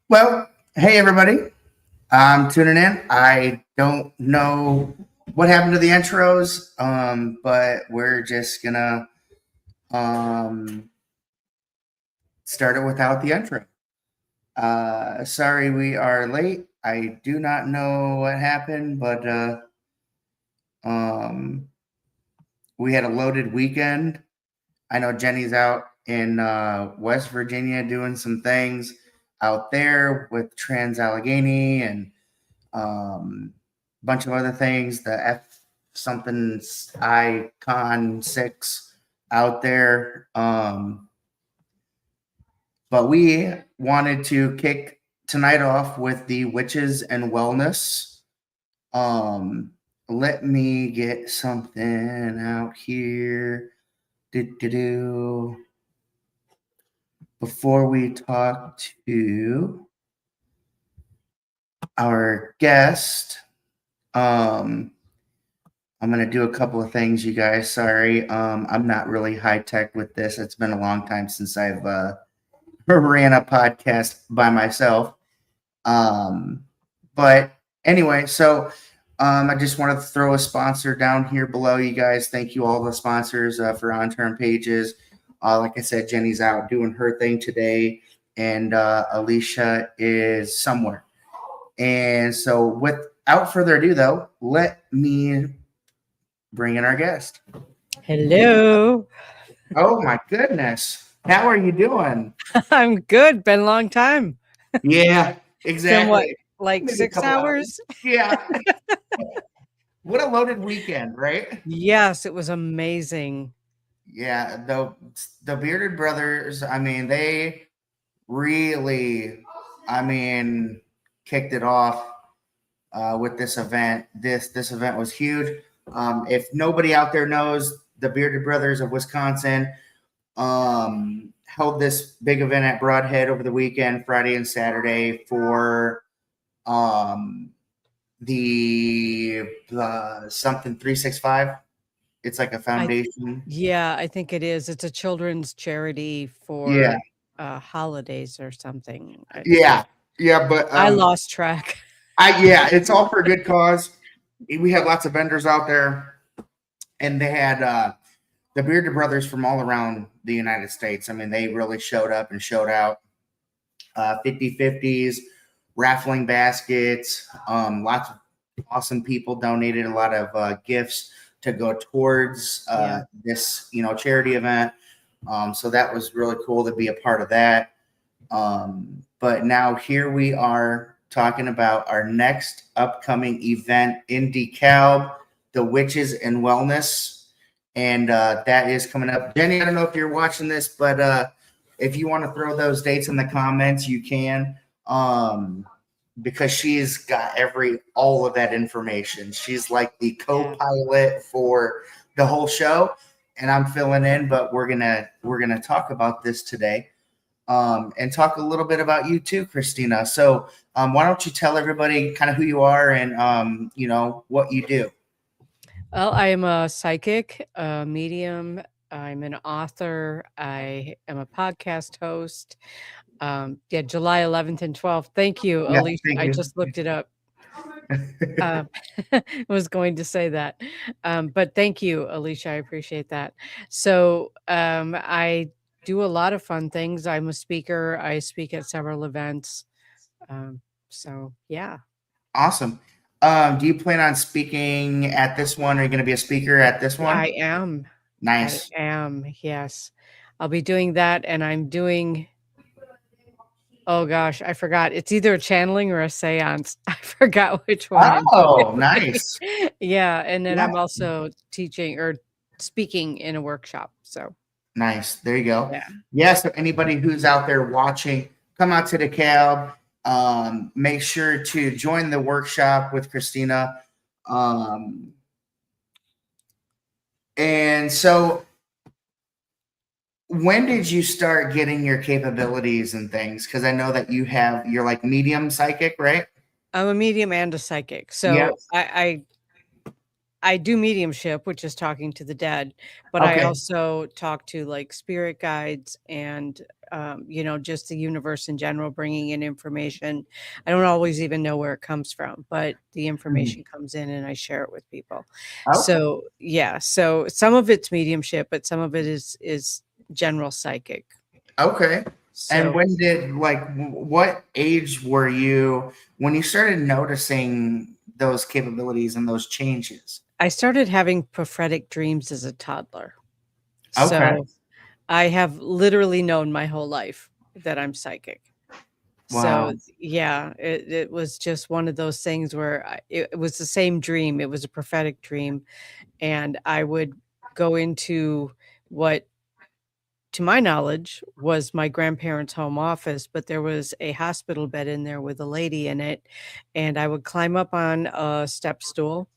Well, hey everybody. I'm tuning in. I don't know what happened to the intros, but we're just gonna um, start it without the intro. Sorry we are late. I do not know what happened, but um, we had a loaded weekend. I know Jenny's out in West Virginia doing some things out there with Trans Allegheny and bunch of other things. The F something's Icon 6 out there. But we wanted to kick tonight off with the witches and wellness. Um, Let me get something out here. Do. Before we talk to our guest, um, I'm gonna do a couple of things, you guys. Sorry, I'm not really high tech with this. It's been a long time since I've ran a podcast by myself. Um, but anyway, so I just wanted to throw a sponsor down here below, you guys. Thank you all the sponsors for on-term pages. Like I said, Jenny's out doing her thing today, and Alicia is somewhere. And so, without further ado, though, let me bring in our guest. Hello. Oh my goodness. How are you doing? I'm good. Been a long time. Yeah, Been what, exactly. like Maybe a 6 couple hours. hours? Yeah. What a loaded weekend, right? Yes, it was amazing. Yeah, the Bearded Brothers, I mean, they really, I mean, kicked it off with this event. This event was huge. If nobody out there knows, the Bearded Brothers of Wisconsin held this big event at Broadhead over the weekend, Friday and Saturday, for um, the something 365. It's like a foundation. I think it is. It's a children's charity Yeah, for holidays or something. yeah, yeah. But I lost track. yeah, it's all for a good cause. We had lots of vendors out there, and they had the Bearded Brothers from all around the United States. I mean, they really showed up and showed out. 50/50s, raffling baskets. Lots of awesome people donated a lot of gifts to go towards this, charity event. So that was really cool to be a part of that. But now here we are talking about our next upcoming event in DeKalb, the Witches and Wellness. And that is coming up. Jenny, I don't know if you're watching this, but if you want to throw those dates in the comments, you can. Because she's got all of that information. She's like the co-pilot for the whole show, and I'm filling in, but we're gonna talk about this today. And talk a little bit about you too, Kristina. So why don't you tell everybody kind of who you are and what you do? Well, I am a psychic, a medium. I'm an author. I am a podcast host. July 11th and 12th. Thank you, Yeah, Alicia. thank I you. just looked it up. Was going to say that. But thank you, Alicia. I appreciate that. So I do a lot of fun things. I'm a speaker. I speak at several events. So yeah. Awesome. Do you plan on speaking at this one? Are you going to be a speaker at this one? I am. Nice. I am. Yes. I'll be doing that. And I'm doing, oh gosh, I forgot. It's either a channeling or a seance. I forgot which one I'm Oh, doing. nice. Yeah. And then Yeah. I'm also teaching or speaking in a workshop. So Nice. There you go. yeah. Yeah. So anybody who's out there watching, come out to the cab. Make sure to join the workshop with Kristina. And so when did you start getting your capabilities and things? Because I know that you're like medium psychic, right? I'm a medium and a psychic. Yeah. So I do mediumship, which is talking to the dead, but I Okay. also talk to like spirit guides and just the universe in general bringing in information. I don't always even know where it comes from, but the Mhm. information comes in and I share it with people. Okay. So yeah, so some of it's mediumship, but some of it is general psychic. Okay. And So when did what age were you when you started noticing those capabilities and those changes? I started having prophetic dreams as a toddler. Okay. So I have literally known my whole life that I'm psychic. So, Wow. yeah, it was just one of those things where it was the same dream. It was a prophetic dream, and I would go into what, to my knowledge, was my grandparents' home office, but there was a hospital bed in there with a lady in it, and I would climb up on a step stool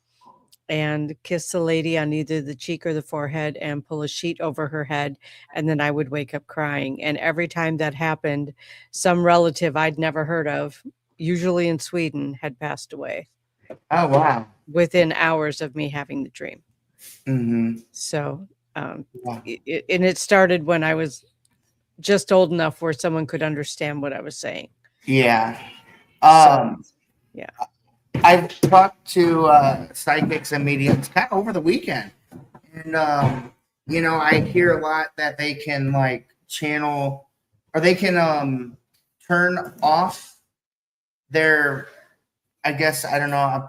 and kiss the lady on either the cheek or the forehead and pull a sheet over her head, and then I would wake up crying, and every time that happened, some relative I'd never heard of, usually in Sweden, had passed away Oh wow. within hours of me having the dream. Mm-hmm. So, Wow. and it started when I was just old enough where someone could understand what I was saying. Yeah. So, Um, yeah. I've talked to psychics and mediums kind of over the weekend, and I hear a lot that they can channel, or they can turn off their. I guess I don't know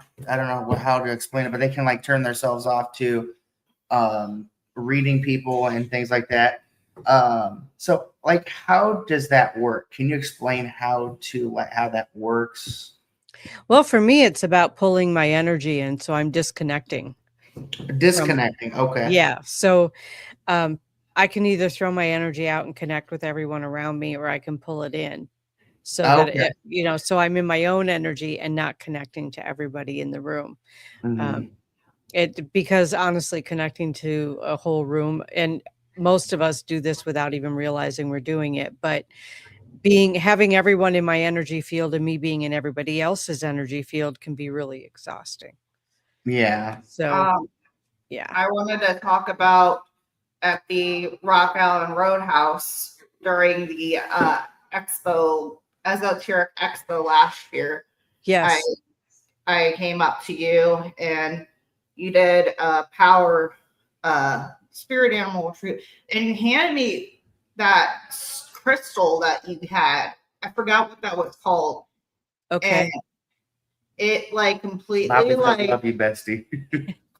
how to explain it, but they can turn themselves off to reading people and things like that. So how does that work? Can you explain how that works? Well, for me, it's about pulling my energy in, so I'm disconnecting from. Disconnecting. Okay. Yeah, so, um, I can either throw my energy out and connect with everyone around me, or I can pull it in so that Okay. so I'm in my own energy and not connecting to everybody in the room. Um, Mhm. because honestly, connecting to a whole room, and most of us do this without even realizing we're doing it, but having everyone in my energy field and me being in everybody else's energy field can be really exhausting. Yeah. So, Um, yeah. I wanted to talk about at the Rock Island Roadhouse during the expo, esoteric expo last year. I Yes. I came up to you and you did a power spirit animal retreat, and you handed me that crystal that you had. I forgot what that was called, and Okay. it completely Bobby says, love you, bestie.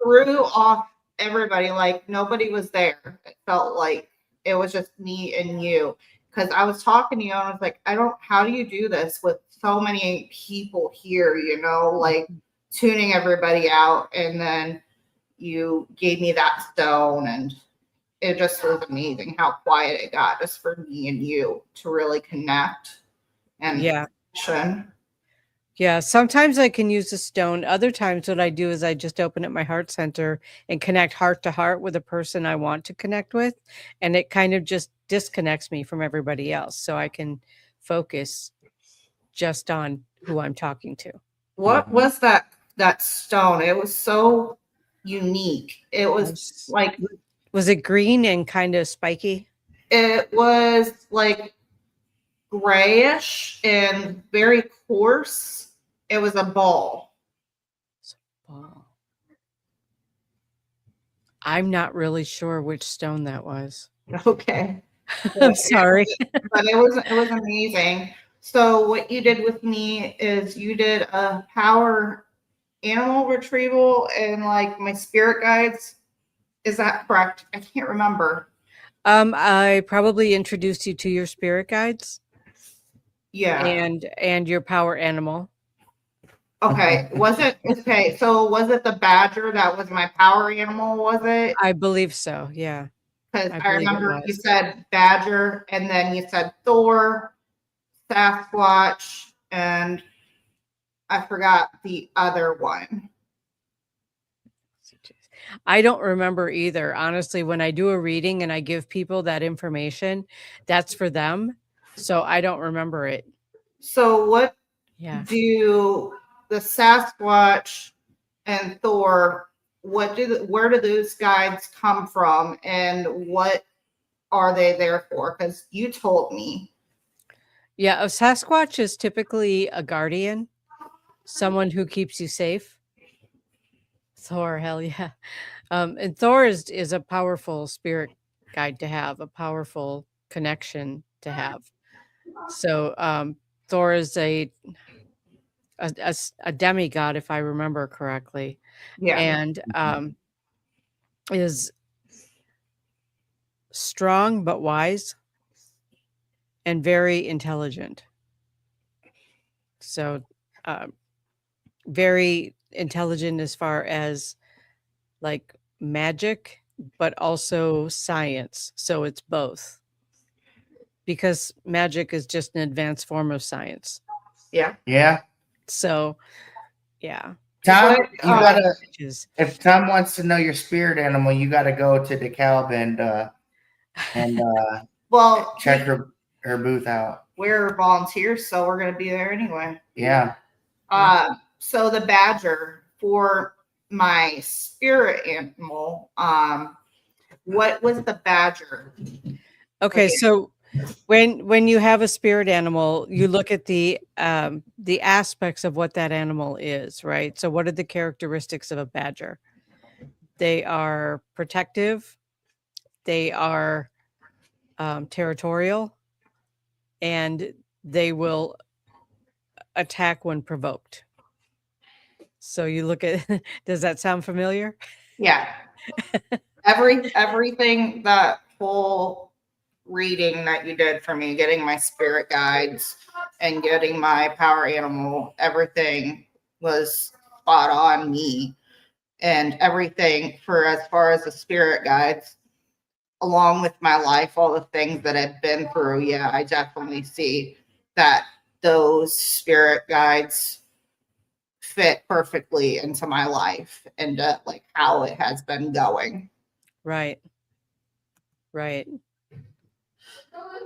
threw off everybody. Like nobody was there. It felt like it was just me and you. Because I was talking to you and I was like, how do you do this with so many people here, like tuning everybody out? And then you gave me that stone, and it just was amazing how quiet it got just for me and you to really connect and Yeah. connection. Yeah, sometimes I can use a stone. Other times what I do is I just open up my heart center and connect heart to heart with a person I want to connect with, and it kind of just disconnects me from everybody else so I can focus just on who I'm talking to. What was that stone? It was so unique. It was Was like was it green and kind of spiky? it was like grayish and very coarse. It was a ball. Oh. I'm not really sure which stone that was. Okay. I'm sorry. But it was amazing. So what you did with me is you did a power animal retrieval and my spirit guides. Is that correct? I can't remember. I probably introduced you to your spirit guides Yeah. and your power animal. Okay. Was it okay? So was it the badger that was my power animal? Was it? I believe so, yeah. Because I I believe it remember you was. said badger, and then you said Thor, Sasquatch, and I forgot the other one. I don't remember either. Honestly, when I do a reading and I give people that information, that's for them. So I don't remember it. So what Yeah. do the Sasquatch and Thor? Where do those guides come from, and what are they there for? Because you told me. Yeah, a Sasquatch is typically a guardian, someone who keeps you safe. Thor, hell yeah. And Thor is a powerful spirit guide to have, a powerful connection to have. So Thor is a demigod, if I remember correctly, Yeah. and is strong but wise and very intelligent. So very intelligent as far as like magic, but also science. So it's both. Because magic is just an advanced form of science. Yeah. Yeah. So, yeah. Tom, What, you gotta. Which is If Tom wants to know your spirit animal, you got to go to DeKalb and well, check her booth out. we're volunteers, so we're going to be there anyway. Yeah. So the badger for my spirit animal, what was the badger? okay. Okay. So when you have a spirit animal, you look at the aspects of what that animal is, right? So what are the characteristics of a badger? They are protective, they are territorial, and they will attack when provoked. So you look at, does that sound familiar? Yeah. Everything, that whole reading that you did for me, getting my spirit guides and getting my power animal, everything was spot on me. And everything for as far as the spirit guides, along with my life, all the things that I've been through, yeah, I definitely see that those spirit guides fit perfectly into my life and like how it has been going. Right. Right.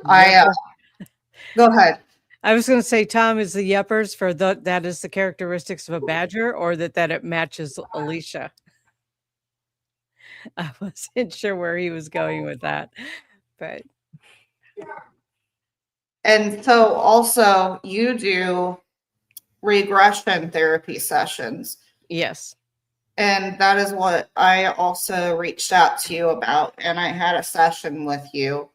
I go ahead. I was going to say, Tom, is the yuppers for that is the characteristics of a badger, or that it matches Alicia? I wasn't sure where he was going with that, but And so also you do regression therapy sessions. yes. And that is what I also reached out to you about. And I had a session with you.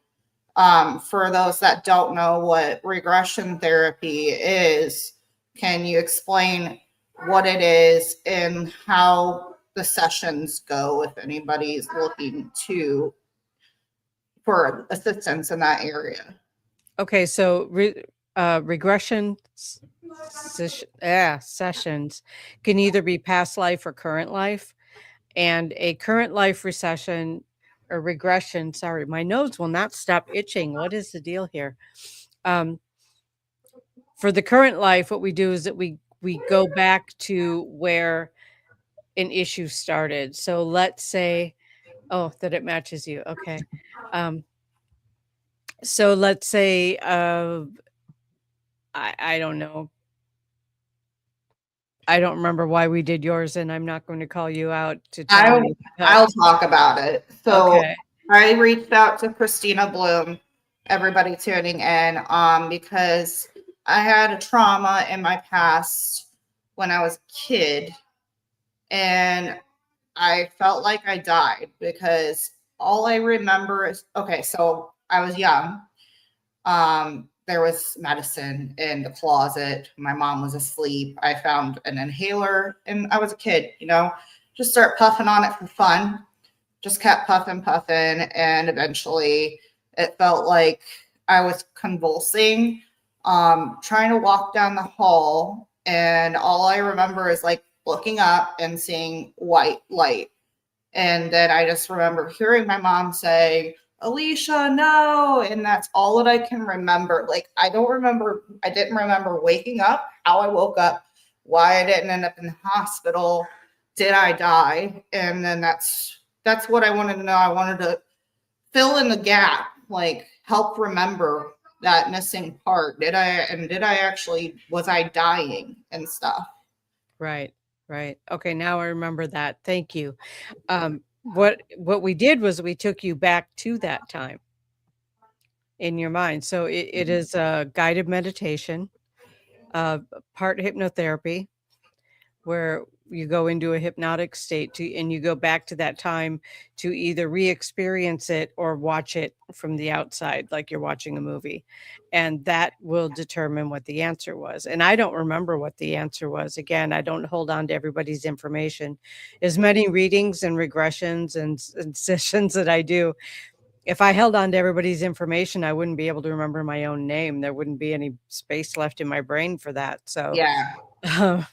For those that don't know what regression therapy is, can you explain what it is and how the sessions go if anybody's looking for assistance in that area? Okay, so regression sessions can either be past life or current life, and a current life recession or regression. Sorry, my nose will not stop itching. What is the deal here? For the current life, what we do is that we go back to where an issue started. So let's say, oh, that it matches you. Okay. So let's say, I don't know. I don't remember why we did yours, and I'm not going to call you out to tell me. I'll talk about it. So Okay. I reached out to Kristina Bloom, everybody tuning in, because I had a trauma in my past when I was a kid, and I felt like I died because all I remember is, okay, so I was young. There was medicine in the closet. My mom was asleep. I found an inhaler and I was a kid, just start puffing on it for fun. Just kept puffing. And eventually it felt like I was convulsing, trying to walk down the hall. And all I remember is like looking up and seeing white light. And then I just remember hearing my mom say, Alicia, no. And that's all that I can remember. Like, I didn't remember waking up, how I woke up, why I didn't end up in the hospital. Did I die? And then that's what I wanted to know. I wanted to fill in the gap, like help remember that missing part. Was I dying and stuff? Right. Okay, now I remember that. Thank you. What we did was we took you back to that time. in your mind. So it is a guided meditation, part hypnotherapy, where you go into a hypnotic state and you go back to that time to either re-experience it or watch it from the outside, like you're watching a movie. And that will determine what the answer was. And I don't remember what the answer was. Again, I don't hold on to everybody's information. As many readings and regressions and sessions that I do, if I held on to everybody's information, I wouldn't be able to remember my own name. There wouldn't be any space left in my brain for that. So, Yeah.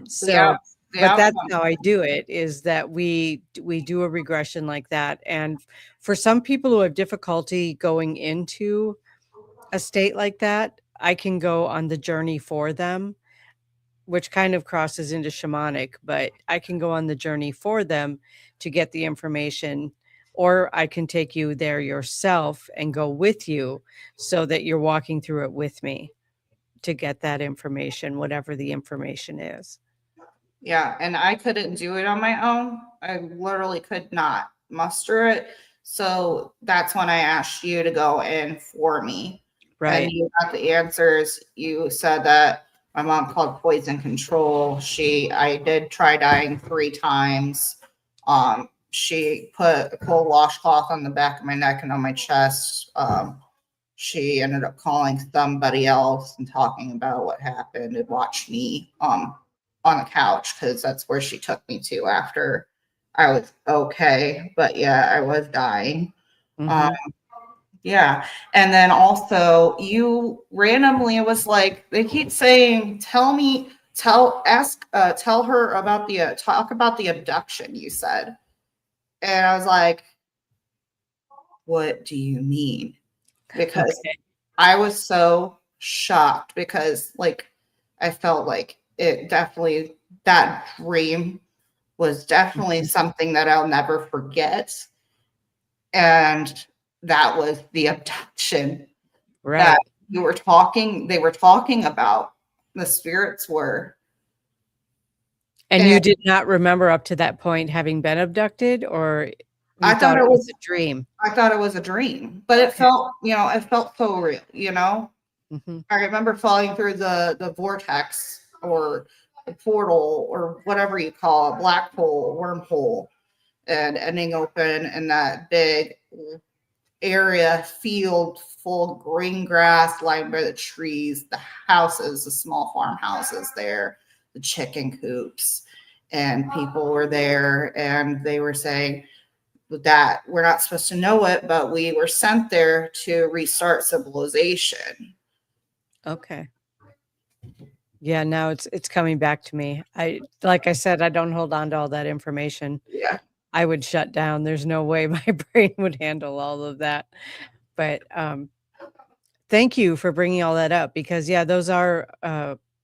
so, but Yeah. that's how I do it, is that we do a regression like that. And for some people who have difficulty going into a state like that, I can go on the journey for them, which kind of crosses into shamanic, but I can go on the journey for them to get the information, or I can take you there yourself and go with you so that you're walking through it with me to get that information, whatever the information is. Yeah, and I couldn't do it on my own. I literally could not muster it. So that's when I asked you to go in for me. Right. And you got the answers. You said that my mom called poison control. I did try dying 3 times. She put a cold washcloth on the back of my neck and on my chest. She ended up calling somebody else and talking about what happened and watched me on the couch, because that's where she took me to after I was okay. But yeah, I was dying. Mhm. Yeah. And then also you randomly was like, they keep saying, tell her about talk about the abduction, you said. And I was like, what do you mean? Because Okay. I was so shocked, because like I felt like that dream was definitely Mhm. something that I'll never forget. And that was the abduction that Right. they were talking about. The spirits were. And you And did not remember up to that point having been abducted, or I you thought thought it it was was a dream? a dream, but it Okay. felt so real, you know? Mhm. I remember falling through the vortex, or the portal, or whatever you call it, black hole, wormhole, and ending open in that big area field full of green grass lined by the trees, the houses, the small farmhouses there, the chicken coops, and people were there, and they were saying that we're not supposed to know it, but we were sent there to restart civilization. Okay. Yeah, now it's coming back to me. Like I said, I don't hold on to all that information. Yeah. I would shut down. There's no way my brain would handle all of that. But thank you for bringing all that up, because yeah, those are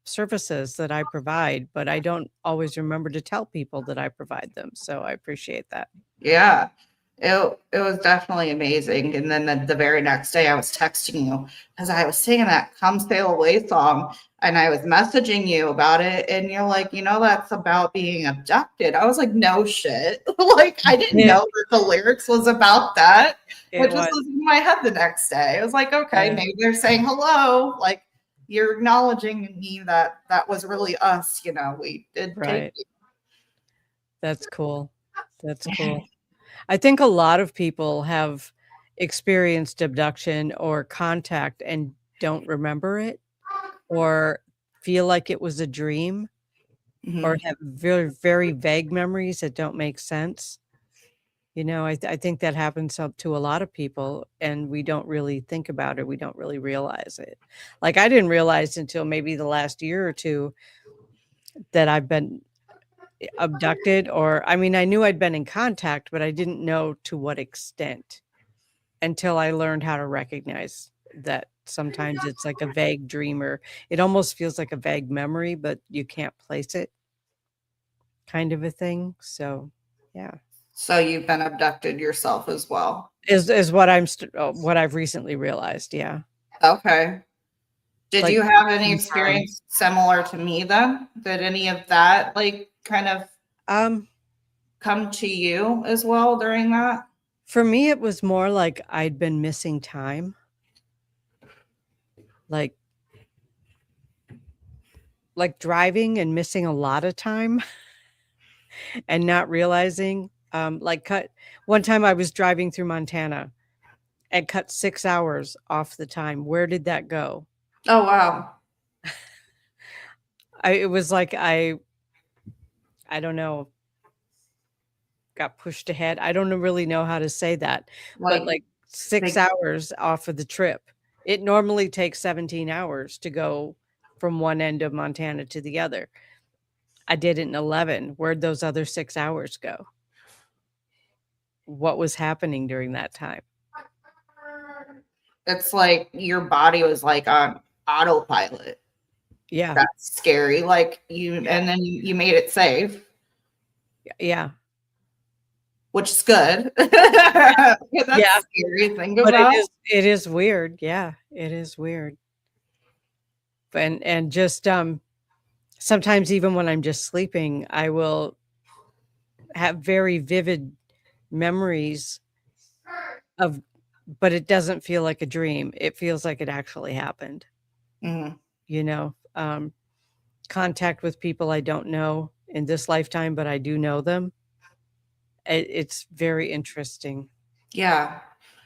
services that I provide, but I don't always remember to tell people that I provide them. So I appreciate that. Yeah. It was definitely amazing. And then the very next day I was texting you because I was singing that Come Sail Away song, and I was messaging you about it, and you're like, that's about being abducted. I was like, no shit. Like, I didn't Yeah, know that the lyrics was about that. it It just was. was in my head the next day. I was like, okay, Yeah, maybe they're saying hello. Like, you're acknowledging me that was really us. We did take right. That's cool. That's cool. I think a lot of people have experienced abduction or contact and don't remember it, or feel like it was a dream, or Mhm. have very, very vague memories that don't make sense. I think that happens up to a lot of people, and we don't really think about it. We don't really realize it. Like, I didn't realize until maybe the last year or two that I've been abducted, or I mean, I knew I'd been in contact, but I didn't know to what extent until I learned how to recognize that sometimes it's like a vague dream, or it almost feels like a vague memory, but you can't place it, kind of a thing. So, yeah. So you've been abducted yourself as well. Is what I've recently realized, yeah. Okay. Did Like, you have any confirmed. experience similar to me then? Did any of that like kind of Um, come to you as well during that? for me, it was more like I'd been missing time. like driving and missing a lot of time and not realizing, one time I was driving through Montana and cut 6 hours off the time. Where did that go? Oh, wow. It was like I don't know, got pushed ahead. I don't really know how to say that, but Like, 6 big- hours off of the trip. It normally takes 17 hours to go from one end of Montana to the other. I did it in 11. Where'd those other 6 hours go? What was happening during that time? it's like your body was like on autopilot. Yeah. That's scary. Like and then you made it safe, Yeah. which is good. That's Yeah. scary to think But about. it is weird. Yeah, it is weird. And just sometimes even when I'm just sleeping, I will have very vivid memories of, but it doesn't feel like a dream. It feels like it actually happened. Mhm. You know, contact with people I don't know in this lifetime, but I do know them. It's very interesting. Yeah.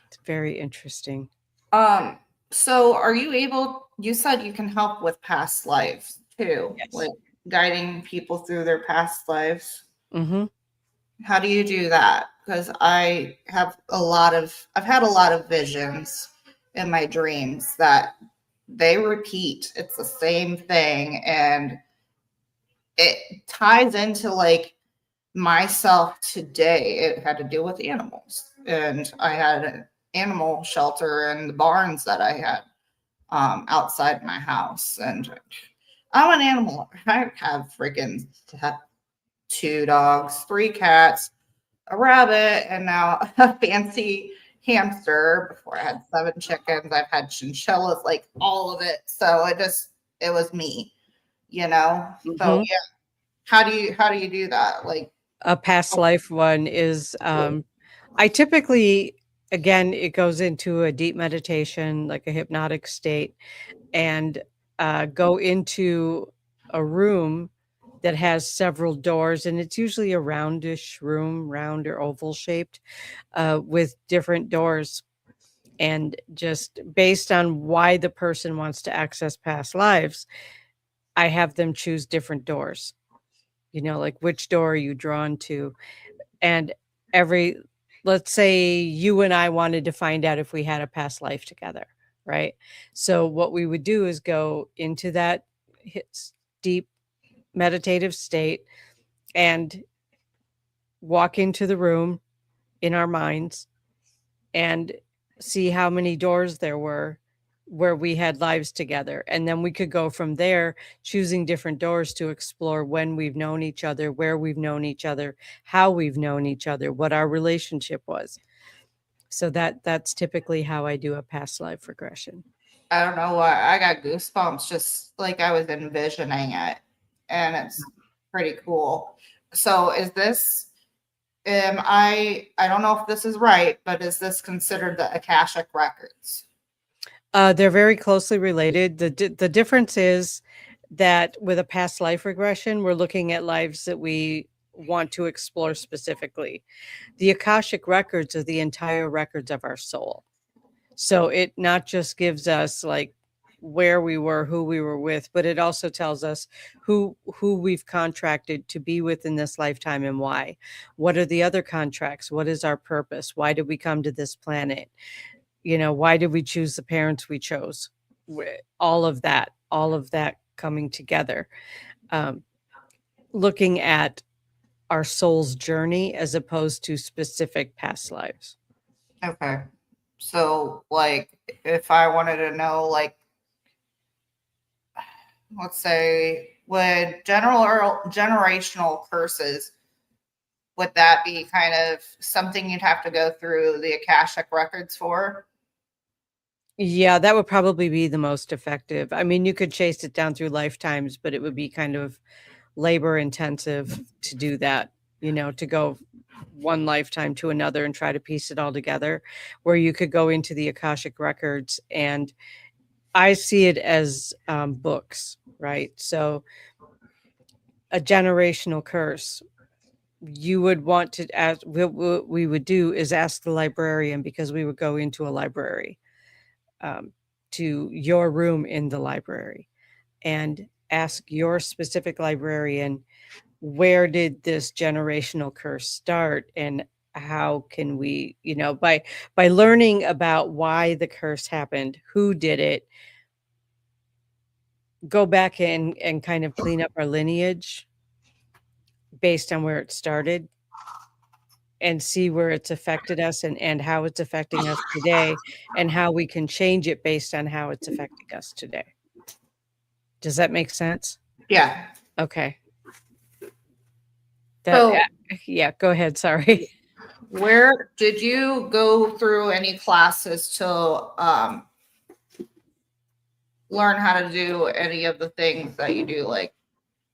It's very interesting. So are you able, you said you can help with past lives too, Yes. like guiding people through their past lives. Mm-hmm. How do you do that? Because I've had a lot of visions in my dreams that they repeat. It's the same thing. And it ties into like myself today. It had to do with animals. And I had an animal shelter in the barns that I had outside my house. And I'm an animal. I have freaking 2 dogs, 3 cats, a rabbit, and now a fancy hamster. Before I had 7 chickens, I've had chinchillas, like all of it. So it was me, you know. Mm-hmm. So yeah, how do you do that? Like a past life one is I typically, again, it goes into a deep meditation, like a hypnotic state, and go into a room that has several doors, and it's usually a roundish room, round or oval shaped, with different doors. And just based on why the person wants to access past lives, I have them choose different doors. You know, like which door are you drawn to? And let's say you and I wanted to find out if we had a past life together, right? So what we would do is go into that deep meditative state and walk into the room in our minds and see how many doors there were where we had lives together. And then we could go from there, choosing different doors to explore when we've known each other, where we've known each other, how we've known each other, what our relationship was. So that's typically how I do a past life regression. I don't know why I got goosebumps just like I was envisioning it, and it's pretty cool. So is this I don't know if this is right, but is this considered the Akashic records? They're very closely related. The difference is that with a past life regression, we're looking at lives that we want to explore specifically. The Akashic records are the entire records of our soul. So it not just gives us like where we were, who we were with, but it also tells us who we've contracted to be with in this lifetime and why. What are the other contracts? What is our purpose? Why did we come to this planet? You know, why did we choose the parents we chose? All of that coming together. Looking at our soul's journey as opposed to specific past lives. Okay. So like if I wanted to know, like, let's say, would generational curses, would that be kind of something you'd have to go through the Akashic records for? Yeah, that would probably be the most effective. I mean, you could chase it down through lifetimes, but it would be kind of labor intensive to do that, you know, to go one lifetime to another and try to piece it all together, where you could go into the Akashic records and I see it as books, right? So a generational curse. You would want to ask, what we would do is ask the librarian, because we would go into a library, um, to your room in the library, and ask your specific librarian, where did this generational curse start, and how can we, by learning about why the curse happened, who did it, go back and kind of clean up our lineage based on where it started, and see where it's affected us, and how it's affecting us today, and how we can change it based on how it's affecting us today. Does that make sense? Yeah. Okay. So Yeah, go ahead. Sorry. where did you go through any classes to learn how to do any of the things that you do, like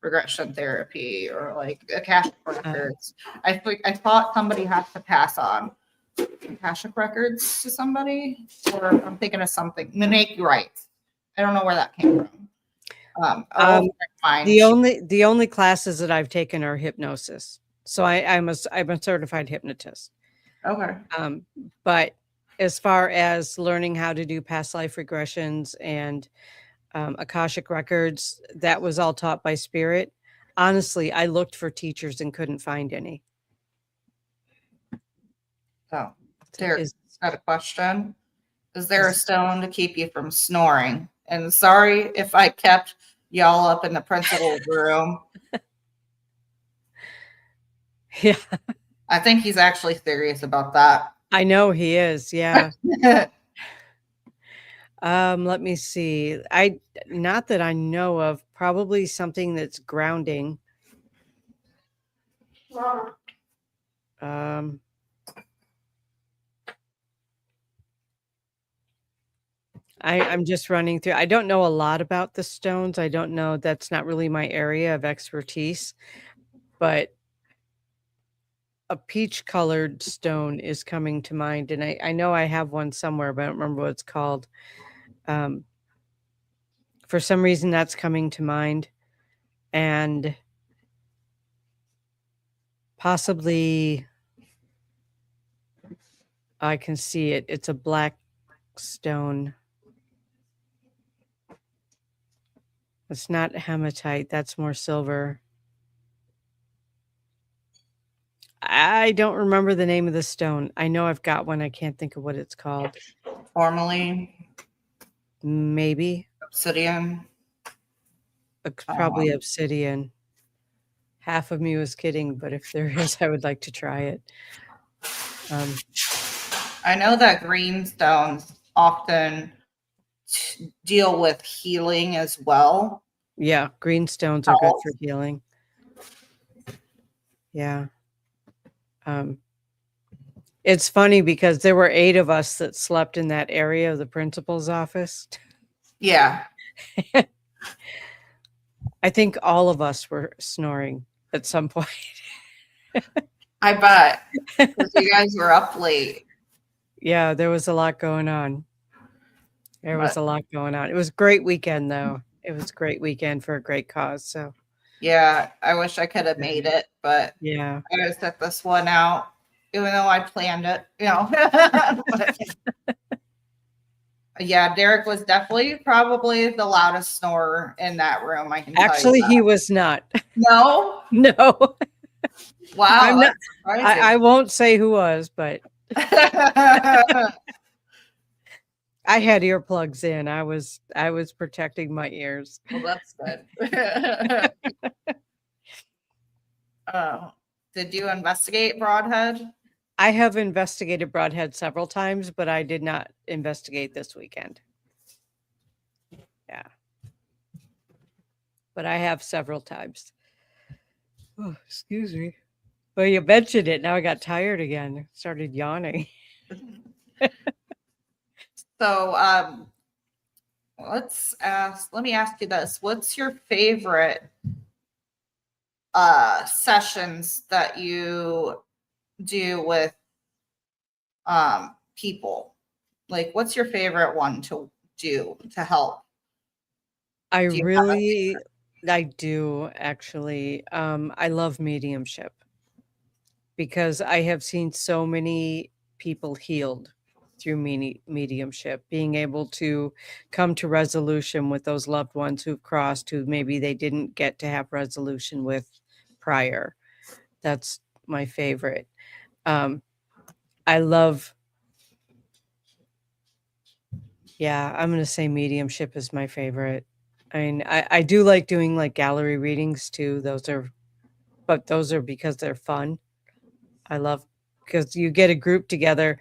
regression therapy or like Akashic records? I thought somebody has to pass on Akashic records to somebody, or I'm thinking of something. Monique Wright. I don't know where that came from. The only classes that I've taken are hypnosis. So I'm a certified hypnotist. Okay. But as far as learning how to do past life regressions and Akashic records, that was all taught by spirit. Honestly, I looked for teachers and couldn't find any. So, Derek's got a question. Is there a stone to keep you from snoring? And sorry if I kept y'all up in the principal's room. Yeah. I think he's actually serious about that. I know he is. Yeah. Let me see. Not that I know of, probably something that's grounding. I'm just running through. I don't know a lot about the stones. I don't know. That's not really my area of expertise, but a peach colored stone is coming to mind. And I know I have one somewhere, but I don't remember what it's called. For some reason that's coming to mind, and possibly I can see it. It's a black stone. It's not hematite. That's more silver. I don't remember the name of the stone. I know I've got one. I can't think of what it's called. Formally, Maybe obsidian. Probably obsidian. Half of me was kidding, but if there is, I would like to try it. I know that green stones often deal with healing as well. Yeah, green stones are good for healing. Yeah. It's funny because there were 8 of us that slept in that area of the principal's office. Yeah. I think all of us were snoring at some point. I bet. Because you guys were up late. Yeah, there was a lot going on. It was a great weekend, though. It was a great weekend for a great cause. So, yeah, I wish I could have made it, but yeah, I gotta set this one out, even though I planned it, But, yeah, Derek was definitely probably the loudest snorer in that room. I can actually, tell you he was not. No. No. Wow. I won't say who was, but I had earplugs in. I was protecting my ears. Well, that's good. Did you investigate Broadhead? I have investigated Broadhead several times, but I did not investigate this weekend. Yeah. But I have several times. Oh, excuse me. Well, you mentioned it. Now I got tired again. Started yawning. So, let me ask you this. What's your favorite sessions that you do with people? Like, what's your favorite one to do to help? I Do you have really, I do actually. I love mediumship because I have seen so many people healed through mediumship, being able to come to resolution with those loved ones who've crossed, who maybe they didn't get to have resolution with prior. That's my favorite. Um, I love, yeah, I'm going to say mediumship is my favorite. I mean, I do like doing like gallery readings too. But those are because they're fun. I love because you get a group together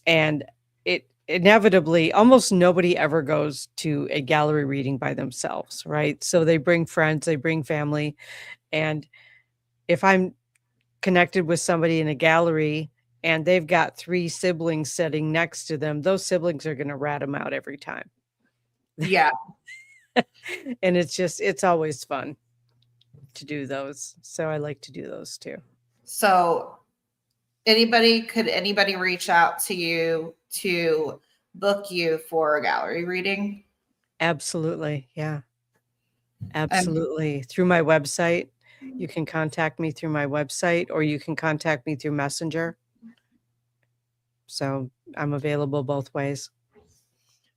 and it inevitably almost nobody ever goes to a gallery reading by themselves, right? So they bring friends, they bring family. And if I'm connected with somebody in a gallery and they've got 3 siblings sitting next to them, those siblings are going to rat them out every time. Yeah. And it's always fun to do those. So I like to do those too. So could anybody reach out to you to book you for a gallery reading? Absolutely. Yeah. And Absolutely. Through my website. You can contact me through my website or you can contact me through Messenger. So I'm available both ways.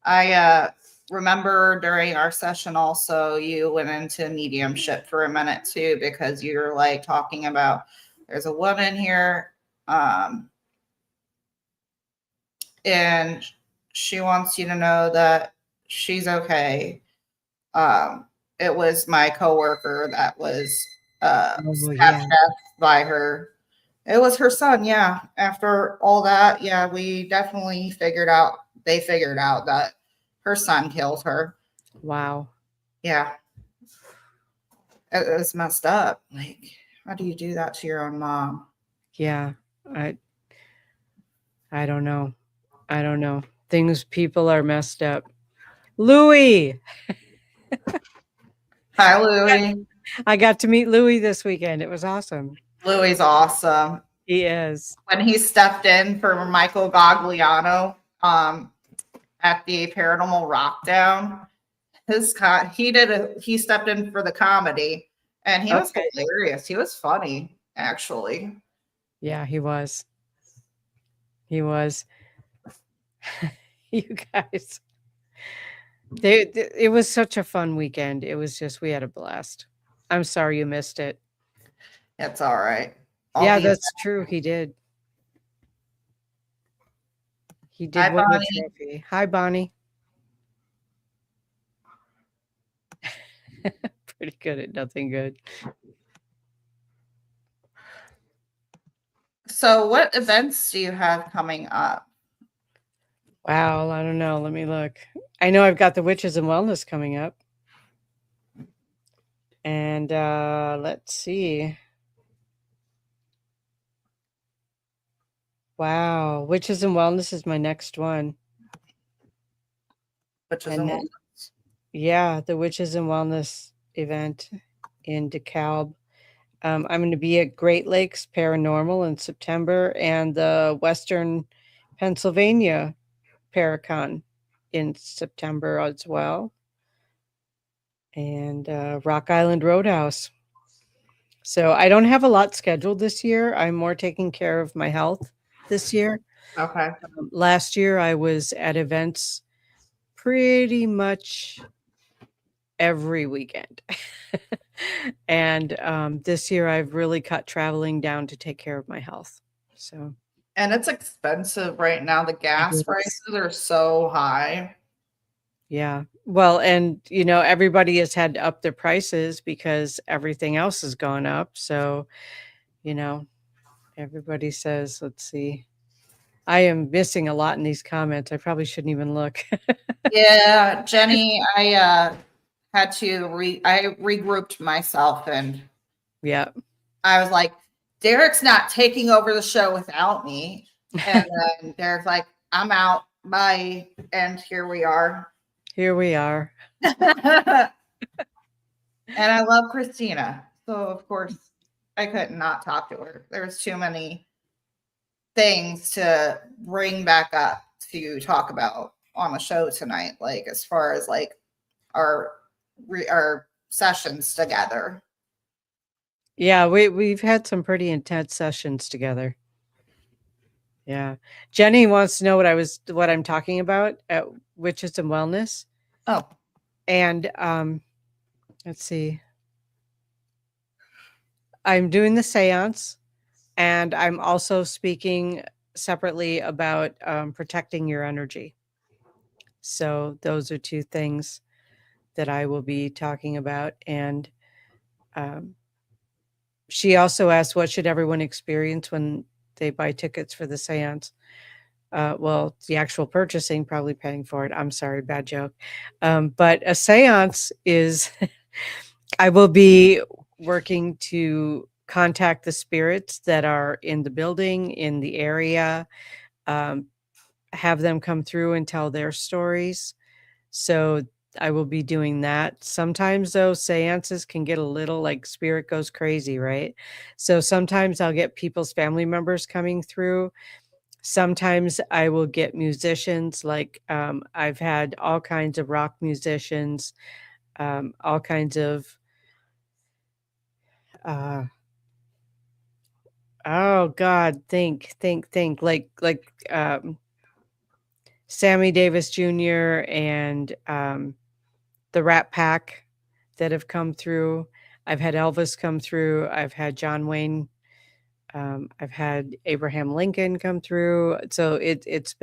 I remember during our session also you went into mediumship for a minute too, because you're like talking about there's a woman here and she wants you to know that she's okay. It was my coworker that was Oh, stabbed yeah. to death by her. It was her son, yeah. After all that, yeah, we definitely they figured out that her son killed her. Wow. Yeah. It was messed up. Like, how do you do that to your own mom? Yeah. I don't know. I don't know. People are messed up. Louis. Hi, Louie. I got to meet Louis this weekend. It was awesome. Louie's awesome. He is. When he stepped in for Michael Gagliano at the Paranormal Rockdown, he stepped in for the comedy and he was hilarious. He was funny, actually. Yeah, he was. He was. You guys. It was such a fun weekend. It was just, we had a blast. I'm sorry you missed it. It's all right. Yeah, that's true. He did. He did Hi, win the Bonnie. trophy. Hi, Bonnie. Pretty good at nothing good. So what events do you have coming up? Wow, I don't know. Let me look. I know I've got the Witches and Wellness coming up. And let's see. Wow, Witches and Wellness is my next one. Yeah, the Witches and Wellness event in DeKalb. I'm going to be at Great Lakes Paranormal in September and the Western Pennsylvania Paracon in September as well. And Rock Island Roadhouse. So I don't have a lot scheduled this year. I'm more taking care of my health this year. Okay. Last year I was at events pretty much every weekend. And this year I've really cut traveling down to take care of my health. So, and it's expensive right now. The gas prices are so high. Yeah. Well, and everybody has had to up their prices because everything else has gone up. So, everybody says, let's see. I am missing a lot in these comments. I probably shouldn't even look. Yeah, Jenny, I had to I regrouped myself and yeah. I was like, Derek's not taking over the show without me. And then Derek's like, I'm out. Bye. And here we are. Here we are. And I love Kristina. So of course I couldn't not talk to her. There's too many things to bring back up to talk about. on the show tonight, like as far as like our sessions together. Yeah, we've had some pretty intense sessions together. Yeah. Jenny wants to know what I'm talking about at Witches and Wellness. Oh, And let's see. I'm doing the seance, and I'm also speaking separately about protecting your energy. So those are two things that I will be talking about. And she also asked, what should everyone experience when they buy tickets for the seance? Well, the actual purchasing, probably paying for it. I'm sorry, bad joke. But a seance is, I will be working to contact the spirits that are in the building, in the area, have them come through and tell their stories. So I will be doing that. Sometimes those seances can get a little like spirit goes crazy, right? So sometimes I'll get people's family members coming through. Sometimes I will get musicians, like I've had all kinds of rock musicians, all kinds of, oh God, think, like Sammy Davis Jr. and the Rat Pack that have come through. I've had Elvis come through. I've had John Wayne. I've had Abraham Lincoln come through. So it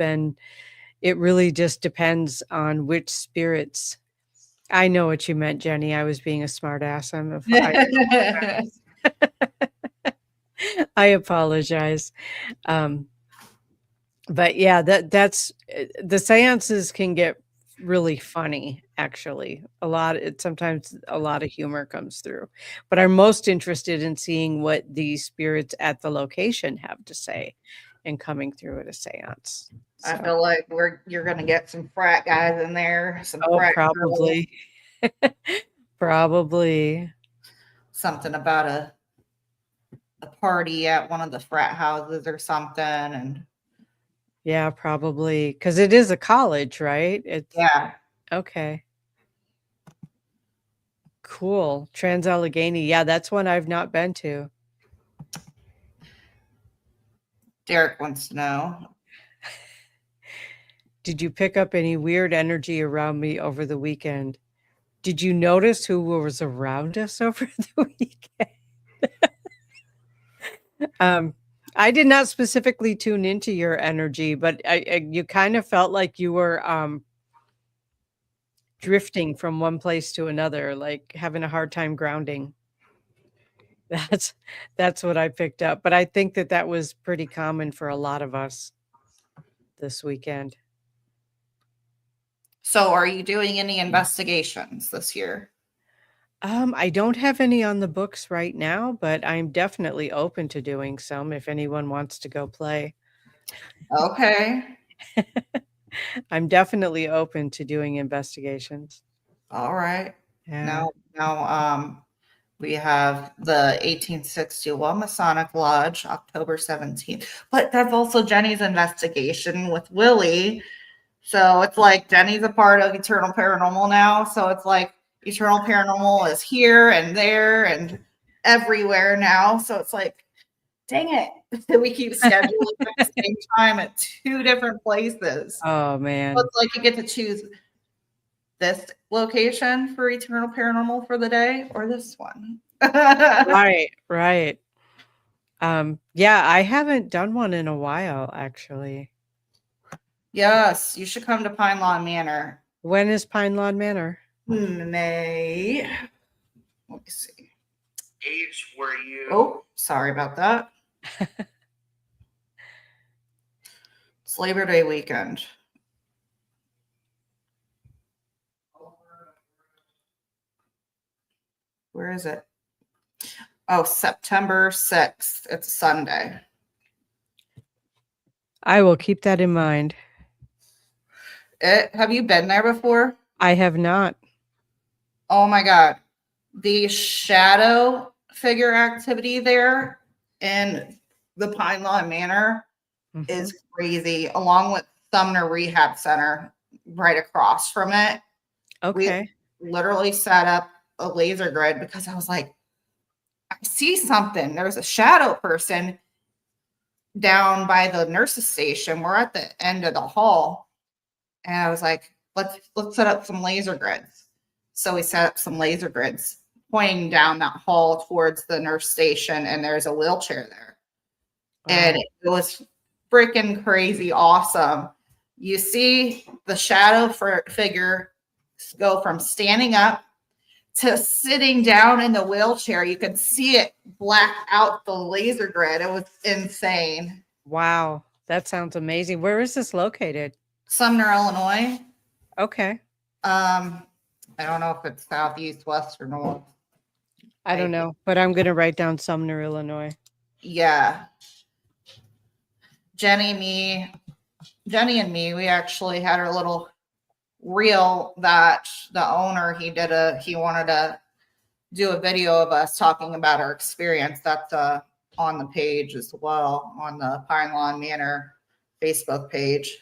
really just depends on which spirits. I know what you meant, Jenny. I was being a smart ass. I apologize. But yeah, that's the seances can get really funny, actually. Sometimes a lot of humor comes through. But I'm most interested in seeing what the spirits at the location have to say and coming through at a seance. I feel like you're gonna get some frat guys in there, some frat probably. Probably. Something about a party at one of the frat houses or something, and yeah, probably, because it is a college, right? Yeah. Okay. Cool. Trans-Allegheny. Yeah, that's one I've not been to. Derek wants to know. Did you pick up any weird energy around me over the weekend? Did you notice who was around us over the weekend? I did not specifically tune into your energy, but you kind of felt like you were drifting from one place to another, like having a hard time grounding. That's what I picked up. But I think that was pretty common for a lot of us this weekend. So are you doing any investigations this year? I don't have any on the books right now, but I'm definitely open to doing some if anyone wants to go play. Okay. I'm definitely open to doing investigations. All right. Yeah. Now, we have the 1861 Masonic Lodge, October 17th. But that's also Jenny's investigation with Willie. So it's like Jenny's a part of Eternal Paranormal now. So it's like Eternal Paranormal is here and there and everywhere now. So it's like, dang it. We keep scheduling at the same time at two different places. Oh, man. So it's like you get to choose this location for Eternal Paranormal for the day or this one. Right. Yeah, I haven't done one in a while, actually. Yes, you should come to Pine Lawn Manor. When is Pine Lawn Manor? May. Let me see. Age were you? Oh, sorry about that. It's Labor Day weekend. Where is it? Oh, September 6th. It's Sunday. I will keep that in mind. Have you been there before? I have not. Oh my God. The shadow figure activity there in the Pine Lawn Manor is crazy, along with Sumner Rehab Center. right across from it. Okay. We literally set up a laser grid because I was like, I see something. There's a shadow person down by the nurse's station. We're at the end of the hall. And I was like, let's set up some laser grids. So we set up some laser grids pointing down that hall towards the nurse station, and there's a wheelchair there. Wow. And it was freaking crazy awesome. You see the shadow figure go from standing up to sitting down in the wheelchair. You could see it black out the laser grid. It was insane. Wow. That sounds amazing. Where is this located? Sumner, Illinois. Okay. I don't know if it's southeast, west, or north. I don't know, but I'm going to write down Sumner, Illinois. Yeah. Jenny and me, we actually had our little reel that the owner, he wanted to do a video of us talking about our experience. That's on the page as well, on the Pine Lawn Manor Facebook page.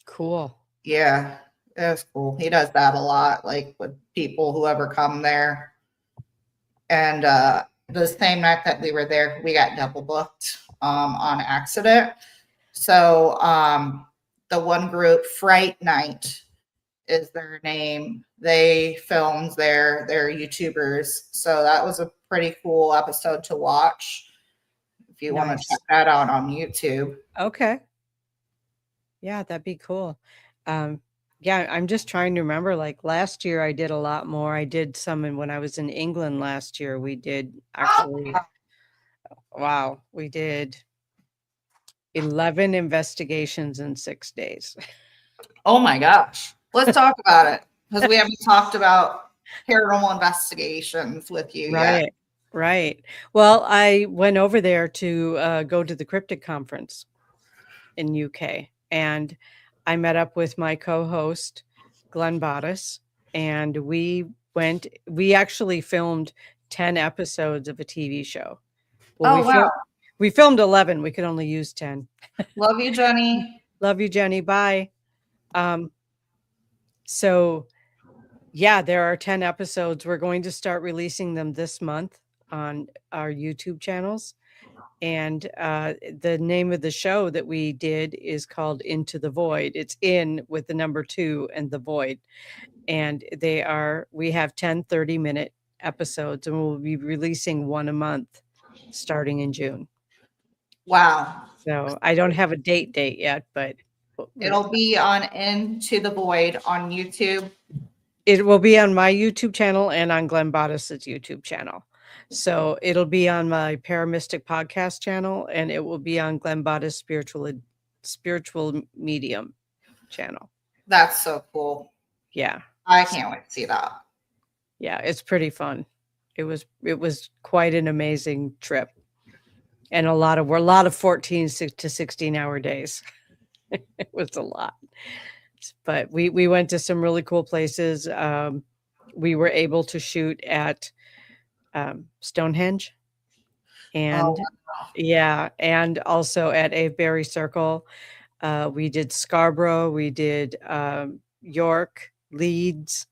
Cool. Yeah, it was cool. He does that a lot, like with people who ever come there. And the same night that we were there, we got double booked on accident. So the one group, Fright Night is their name. They filmed they're YouTubers. So that was a pretty cool episode to watch if you want to check that out on YouTube. Okay. Yeah, that'd be cool. Yeah, I'm just trying to remember, like last year I did a lot more. I did some when I was in England last year. We did actually, wow, we did 11 investigations in 6 days. Oh my gosh. Let's talk about it, because we haven't talked about paranormal investigations with you yet. Right. Well, I went over there to go to the Cryptid Conference in UK, and I met up with my co-host, Glenn Bottis, and we actually filmed 10 episodes of a TV show. Well, wow. We filmed 11. We could only use 10. Love you, Jenny. Love you, Jenny. Bye. So yeah, there are 10 episodes. We're going to start releasing them this month on our YouTube channels. And the name of the show that we did is called Into the Void. It's in with the number 2 and the void. And we have 10 30-minute episodes, and we'll be releasing one a month starting in June. Wow. So I don't have a date yet, but it'll be on Into the Void on YouTube. It will be on my YouTube channel and on Glenn Bottis's YouTube channel. So it'll be on my ParaMystic podcast channel, and it will be on Glenn Bottis spiritual medium channel. That's so cool. Yeah. I can't wait to see that. Yeah, it's pretty fun. It was quite an amazing trip. And a lot of 14 to 16 hour days. It was a lot. But we went to some really cool places. We were able to shoot at Stonehenge, and and also at Avebury Circle. We did Scarborough, we did York, Leeds.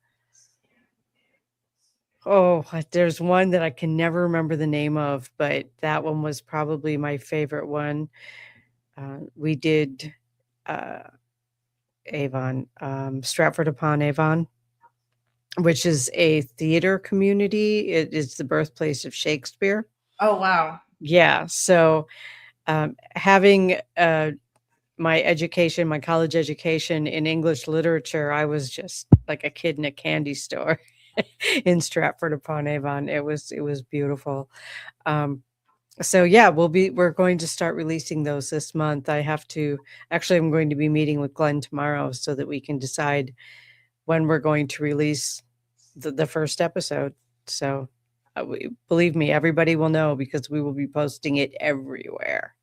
Oh, there's one that I can never remember the name of, but that one was probably my favorite one. We did Avon, Stratford upon Avon, which is a theater community. It is the birthplace of Shakespeare. Oh, wow. Yeah. So having my college education in English literature, I was just like a kid in a candy store in Stratford upon Avon. It was beautiful. So yeah, we're going to start releasing those this month. I'm going to be meeting with Glenn tomorrow so that we can decide when we're going to release the first episode. So believe me, everybody will know, because we will be posting it everywhere.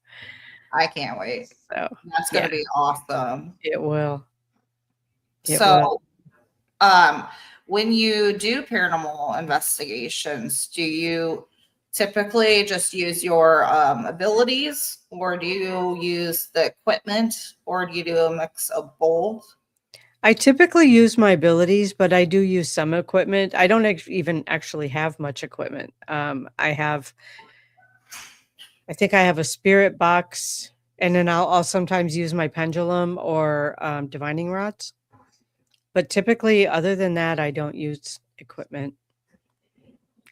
I can't wait. So that's going to be awesome. It will. When you do paranormal investigations, do you typically just use your abilities, or do you use the equipment, or do you do a mix of both? I typically use my abilities, but I do use some equipment. I don't even actually have much equipment. I think I have a spirit box, and then I'll sometimes use my pendulum or divining rods. But typically, other than that, I don't use equipment.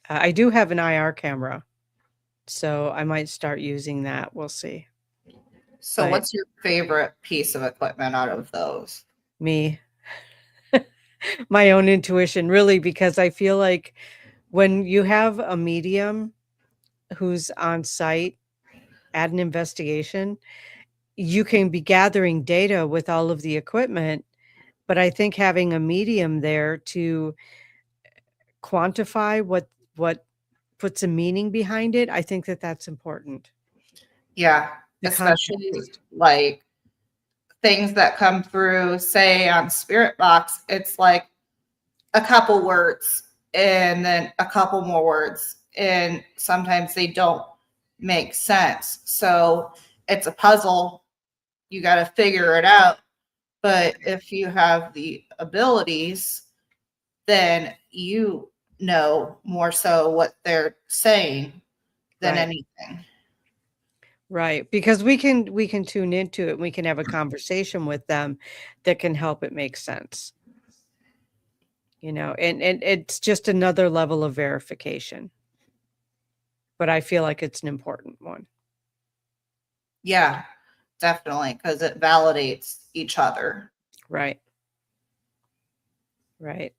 I do have an IR camera, so I might start using that. We'll see. So But what's your favorite piece of equipment out of those? me, my own intuition, really, because I feel like when you have a medium who's on site at an investigation, you can be gathering data with all of the equipment, but I think having a medium there to quantify what puts a meaning behind it, I think that that's important. Yeah, The especially context. like things that come through, say on Spirit Box, it's like a couple words and then a couple more words, and sometimes they don't make sense. So it's a puzzle. You got to figure it out. But if you have the abilities, then you know more so what they're saying than Right. anything. Right, because we can tune into it, and we can have a conversation with them that can help it make sense. And it's just another level of verification. But I feel like it's an important one. Yeah, definitely, because it validates each other. Right. Right.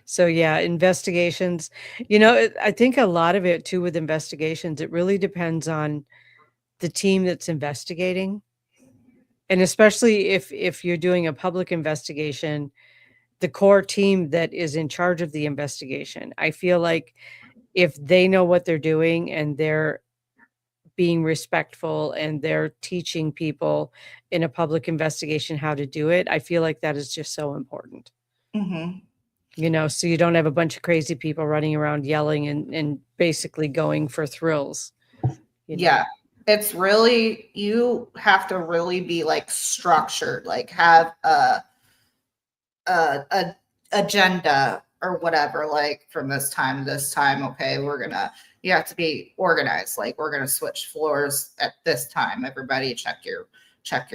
So yeah, investigations, I think a lot of it too with investigations, it really depends on the team that's investigating. And especially if you're doing a public investigation, the core team that is in charge of the investigation. I feel like if they know what they're doing and they're being respectful and they're teaching people in a public investigation how to do it, I feel like that is just so important. Mm-hmm. So you don't have a bunch of crazy people running around yelling and basically going for thrills. Yeah, it's really, you have to really be like structured, like have a agenda or whatever, like from this time to this time. Okay, you have to be organized. Like we're gonna switch floors at this time. Everybody check your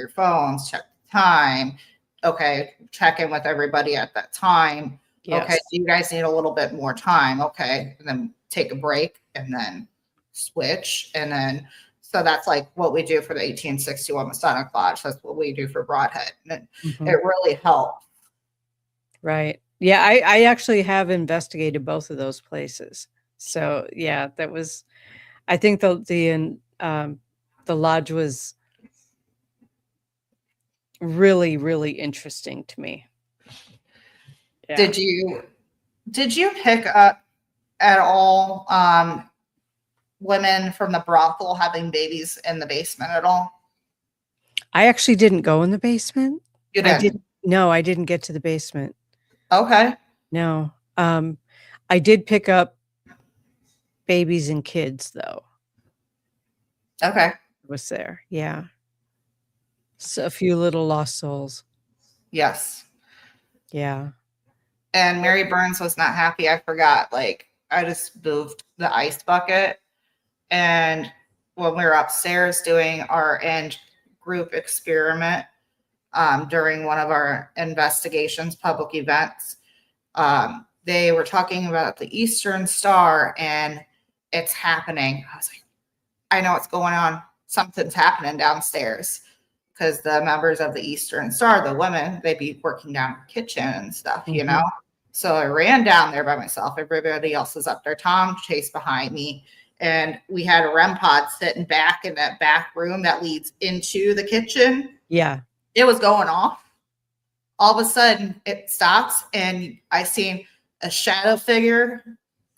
phones, check the time. Okay, check in with everybody at that time. Okay, Yes. you guys need a little bit more time. Okay, and then take a break and then switch. And then, so that's like what we do for the 1861 Masonic Lodge. That's what we do for Broadhead. And Mhm. it really helps. Right. Yeah, I actually have investigated both of those places. So yeah, I think the lodge was really, really interesting to me. Yeah. Did you pick up at all women from the brothel having babies in the basement at all? I actually didn't go in the basement. You I didn't. didn't No, I didn't get to the basement. Okay. No. I did pick up babies and kids though. Okay. Was there. Yeah. So a few little lost souls. Yes. Yeah. And Mary Burns was not happy. I forgot. Like I just moved the ice bucket, and when we were upstairs doing our end group experiment during one of our investigations, public events, they were talking about the Eastern Star and it's happening. I was like, I know what's going on. Something's happening downstairs, because the members of the Eastern Star, the women, they'd be working down the kitchen and stuff, Mhm. So I ran down there by myself. Everybody else was up there. Tom chased behind me. And we had a REM pod sitting back in that back room that leads into the kitchen. Yeah. It was going off. All of a sudden, it stops, and I seen a shadow figure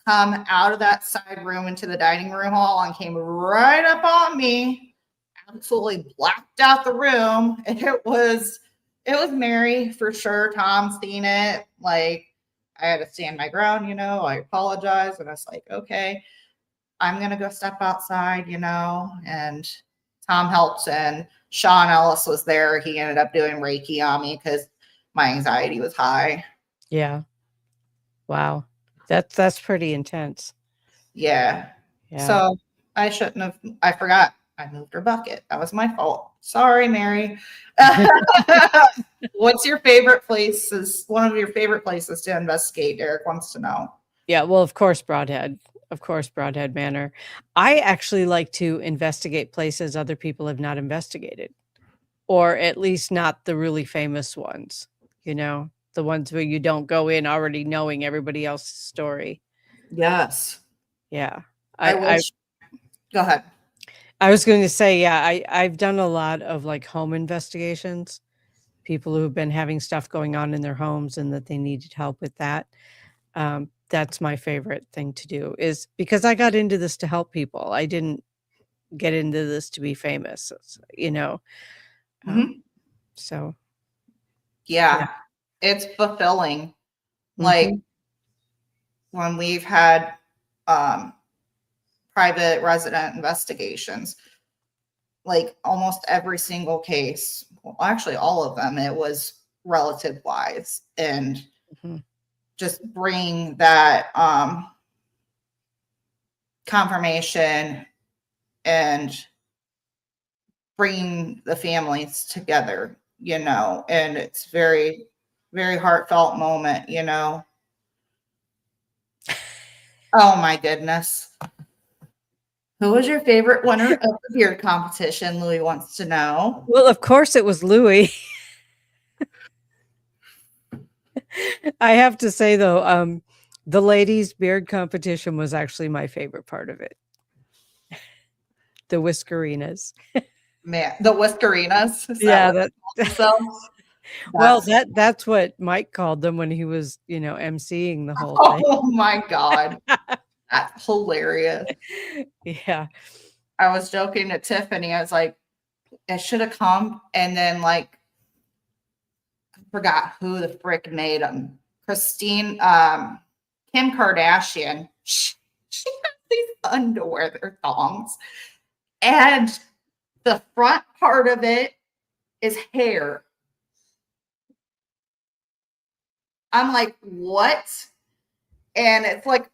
come out of that side room into the dining room hall and came right up on me, absolutely blacked out the room. And it was Mary for sure. Tom seen it. Like I had to stand my ground, I apologize. And I was like, okay, I'm gonna go step outside, and Tom helped, and Sean Ellis was there. He ended up doing Reiki on me because my anxiety was high. Yeah. Wow. That's pretty intense. Yeah. Yeah. So I shouldn't have. I forgot. I moved her bucket. That was my fault. Sorry, Mary. What's your favorite places? One of your favorite places to investigate? Derek wants to know. Yeah. Well, of course, Broadhead. Of course, Broadhead Manor. I actually like to investigate places other people have not investigated, or at least not the really famous ones, you know, the ones where you don't go in already knowing everybody else's story. Yes. Yeah. I wish. Go ahead. I was going to say, yeah, I've done a lot of like home investigations, people who've been having stuff going on in their homes and that they needed help with that. That's my favorite thing to do, is because I got into this to help people. I didn't get into this to be famous, you know. So Yeah, it's fulfilling. Like Mhm. when we've had private resident investigations, like almost every single case, well, actually all of them, it was relative wise, and Mhm. just bring that confirmation and bringing the families together, you know, and it's very, very heartfelt moment, you know. Oh my goodness. Who was your favorite winner of the beard competition? Louis wants to know. Well, of course it was Louis. I have to say though, the ladies' beard competition was actually my favorite part of it. The Whiskerinas. Man, the Whiskerinas. Is Yeah, that well, that's that's what Mike called them when he was, you know, emceeing the whole thing. oh my God. That's hilarious. Yeah. I was joking to Tiffany. I was like, it should have come. And then like I forgot who the frick made them. Kim Kardashian. She has these underwear, they're thongs. And the front part of it is hair. I'm like, what? And it's like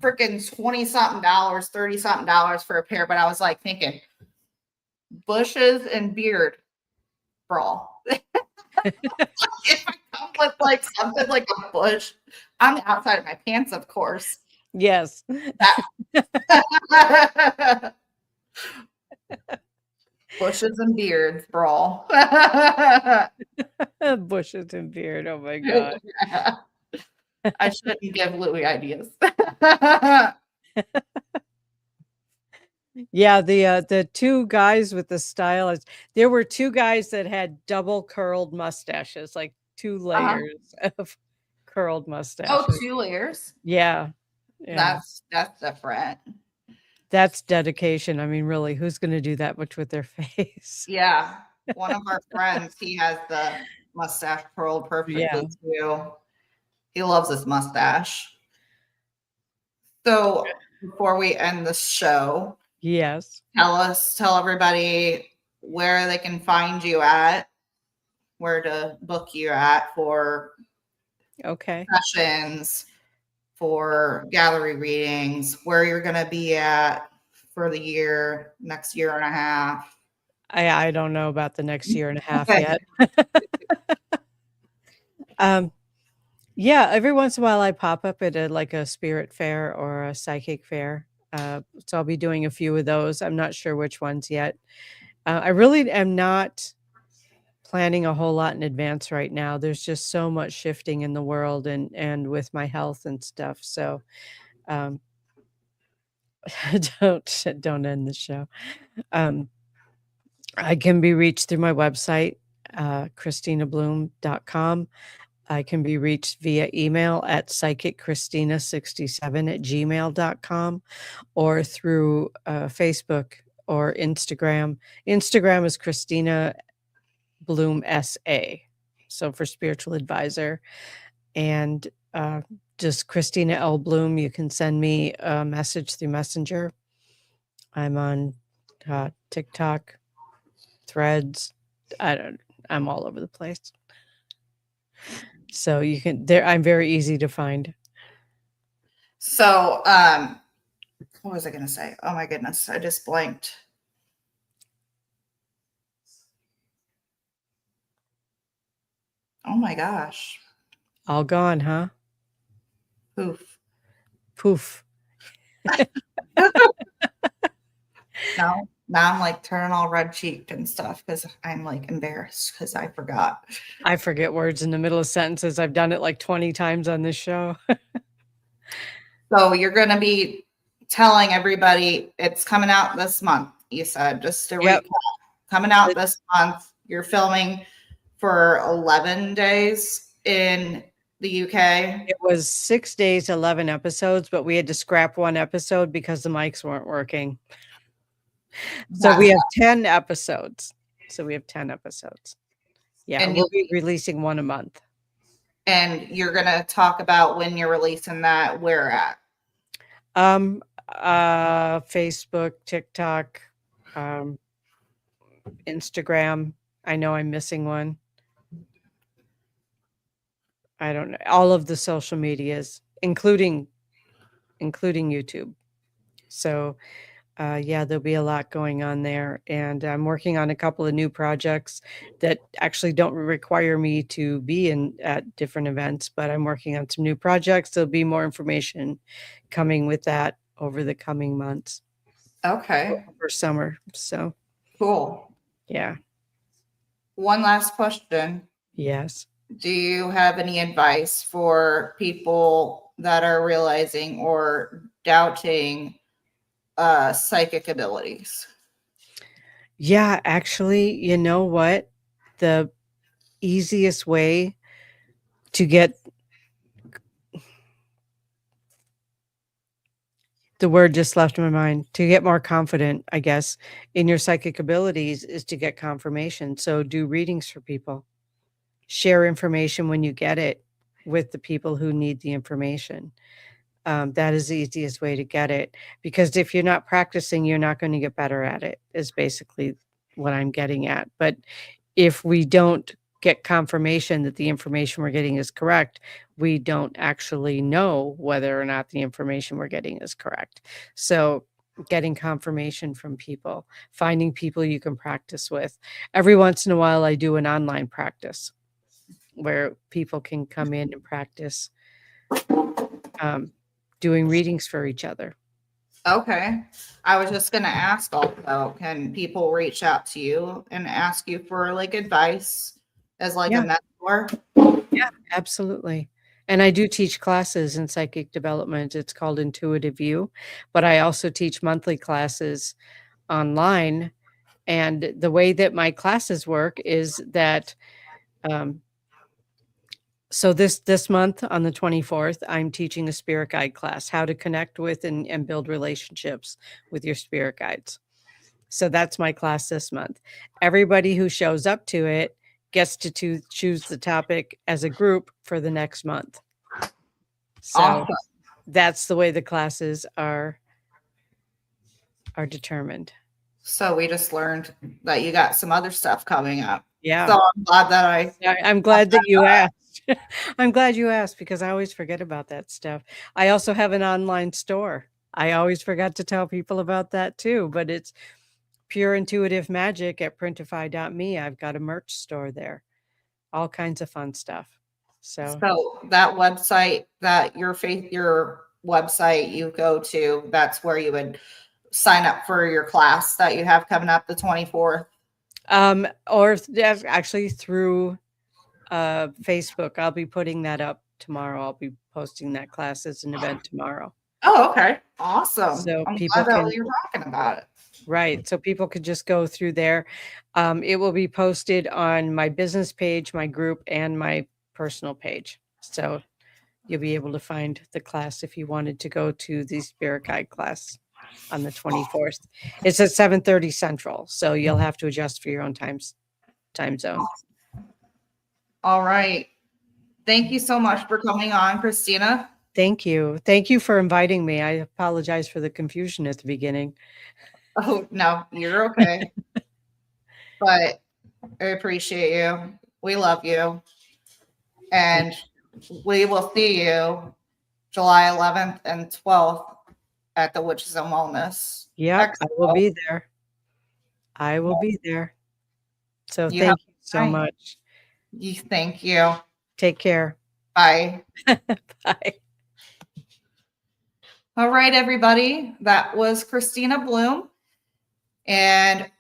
freaking 20 something dollars, 30 something dollars for a pair. But I was like thinking, bushes and beard brawl. If I come with like something like a bush, I'm outside of my pants, of course. Yes. Bushes and beards brawl. Bushes and beard. Oh my God. I shouldn't give Louis ideas. Yeah, the two guys with the stylists. There were two guys that had double curled mustaches, like 2 layers of curled Oh, mustaches. 2 layers. Yeah. Yeah. That's different. That's dedication. I mean, really, who's going to do that much with their face? Yeah. One of our friends, he has the mustache curled perfectly Yeah. too. He loves his mustache. So before we end the show, Yes. tell everybody where they can find you at, where to book you at for Okay. sessions, for gallery readings, where you're going to be at for the next year and a half. I don't know about the next year and a half yet. Yeah, every once in a while I pop up at a spirit fair or a psychic fair. So I'll be doing a few of those. I'm not sure which ones yet. I really am not planning a whole lot in advance right now. There's just so much shifting in the world and with my health and stuff. So um, don't end the show. I can be reached through my website, KristinaBloom.com. I can be reached via email at psychickristina67@gmail.com or through Facebook or Instagram. Instagram is Kristina Bloom SA. So for spiritual advisor, and just Kristina L. Bloom, you can send me a message through Messenger. I'm on TikTok, Threads. I'm all over the place. So you can there. I'm very easy to find. So, what was I going to say? Oh my goodness, I just blanked. Oh my gosh. All gone, huh? Poof. Poof. Now I'm like turning all red cheeked and stuff because I'm like embarrassed because I forgot. I forget words in the middle of sentences. I've done it like 20 times on this show. So you're going to be telling everybody it's coming out this month. You said, just to Yep. recap, coming out this month. You're filming for 11 days in the UK. It was 6 days, 11 episodes, but we had to scrap one episode because the mics weren't working. So we have 10 episodes. Yeah, And we'll be releasing one a month. And you're going to talk about when you're releasing that, where at? Facebook, TikTok, Instagram. I know I'm missing one. I don't know. All of the social medias, including YouTube. So yeah, there'll be a lot going on there. And I'm working on a couple of new projects that actually don't require me to be at different events, but I'm working on some new projects. There'll be more information coming with that over the coming months. Okay. For summer. So cool. Yeah. One last question. Yes. Do you have any advice for people that are realizing or doubting psychic abilities? Yeah, actually, you know what? The easiest way to get the word just left my mind, to get more confident, I guess, in your psychic abilities is to get confirmation. So do readings for people. Share information when you get it with the people who need the information. That is the easiest way to get it, because if you're not practicing, you're not going to get better at it, is basically what I'm getting at. But if we don't get confirmation that the information we're getting is correct, we don't actually know whether or not the information we're getting is correct. So getting confirmation from people, finding people you can practice with. Every once in a while, I do an online practice where people can come in and practice doing readings for each other. Okay. I was just going to ask also, can people reach out to you and ask you for like advice as like a mentor? Yeah, absolutely. And I do teach classes in psychic development. It's called Intuitive You, but I also teach monthly classes online. And the way that my classes work is that so this month on the 24th, I'm teaching a spirit guide class, how to connect with and build relationships with your spirit guides. So that's my class this month. Everybody who shows up to it gets to choose the topic as a group for the next month. So awesome. That's the way the classes are determined. So we just learned that you got some other stuff coming up. Yeah. So I'm glad that I'm glad that you asked. I'm glad you asked, because I always forget about that stuff. I also have an online store. I always forgot to tell people about that too, but it's Pure Intuitive Magic at printify.me. I've got a merch store there. All kinds of fun stuff. So that website, that your website you go to, that's where you would sign up for your class that you have coming up the 24th. Or actually through Facebook. I'll be putting that up tomorrow. I'll be posting that class as an event tomorrow. Oh, okay. Awesome. So I'm people glad that you're talking about it. Right. So people could just go through there. It will be posted on my business page, my group, and my personal page. So you'll be able to find the class if you wanted to go to the spirit guide class on the 24th. It's at 7:30 Central, so you'll have to adjust for your own time zone. All right. Thank you so much for coming on, Kristina. Thank you. Thank you for inviting me. I apologize for the confusion at the beginning. Oh, no, you're okay. But I appreciate you. We love you. And we will see you July 11th and 12th at the Witches and Wellness. Yep, I will Expo. be there. I will be there. So You thank have you so time. much. Thank you. Take care. Bye. Bye. All right, everybody. That was Kristina Bloom. And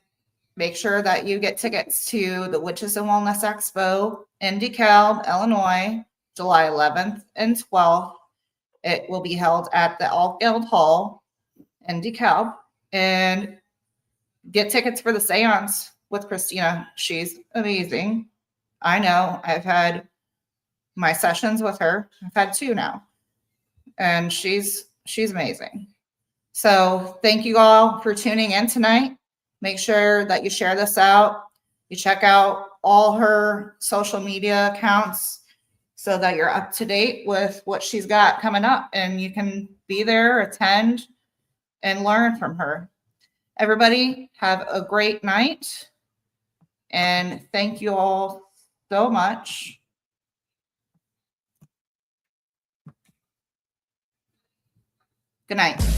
make sure that you get tickets to the Witches and Wellness Expo in DeKalb, Illinois, July 11th and 12th. It will be held at the All Guild Hall in DeKalb. And get tickets for the seance with Kristina. She's amazing. I know. I've had my sessions with her. I've had 2 now. And she's amazing. So thank you all for tuning in tonight. Make sure that you share this out. You check out all her social media accounts so that you're up to date with what she's got coming up, and you can be there, attend, and learn from her. Everybody have a great night, and thank you all so much. Good night.